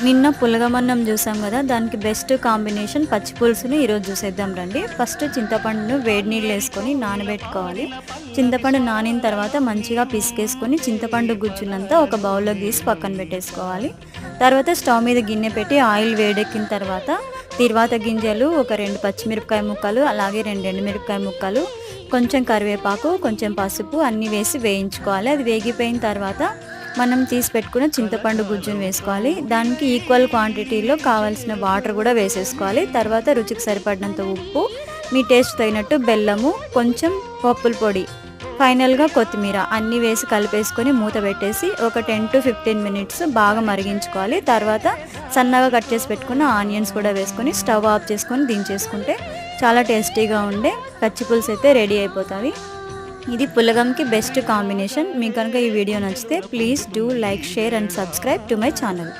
నిన్న పులగమన్నం చూసాం కదా, దానికి బెస్ట్ కాంబినేషన్ పచ్చి పులుసుని ఈరోజు చూసేద్దాం రండి. ఫస్ట్ చింతపండును వేడి నీళ్ళు వేసుకొని నానబెట్టుకోవాలి. చింతపండు నానిన తర్వాత మంచిగా పిసికేసుకొని చింతపండు గుజ్జునంతా ఒక బౌల్లో గీసి పక్కన పెట్టేసుకోవాలి. తర్వాత స్టవ్ మీద గిన్నె పెట్టి ఆయిల్ వేడెక్కిన తర్వాత తిరువాత గింజలు, ఒక 2 పచ్చిమిరపకాయ ముక్కలు, అలాగే 2 ఎండుమిరపకాయ ముక్కలు, కొంచెం కరివేపాకు, కొంచెం పసుపు అన్నీ వేసి వేయించుకోవాలి. అది వేగిపోయిన తర్వాత మనం తీసి పెట్టుకున్న చింతపండు గుజ్జును వేసుకోవాలి. దానికి ఈక్వల్ క్వాంటిటీలో కావాల్సిన వాటర్ కూడా వేసేసుకోవాలి. తర్వాత రుచికి సరిపడినంత ఉప్పు, మీ టేస్ట్ తగినట్టు బెల్లము, కొంచెం పప్పుల పొడి, ఫైనల్గా కొత్తిమీర అన్నీ వేసి కలిపేసుకొని మూత పెట్టేసి ఒక 10 to 15 మినిట్స్ బాగా మరిగించుకోవాలి. తర్వాత సన్నగా కట్ చేసి పెట్టుకున్న ఆనియన్స్ కూడా వేసుకొని స్టవ్ ఆఫ్ చేసుకొని దించేసుకుంటే చాలా టేస్టీగా ఉండే పచ్చి పులుసు అయితే రెడీ అయిపోతుంది. ఇది పులగంకి బెస్ట్ కాంబినేషన్. మీకు కనుక ఈ వీడియో నచ్చితే please do like, share and subscribe to my channel.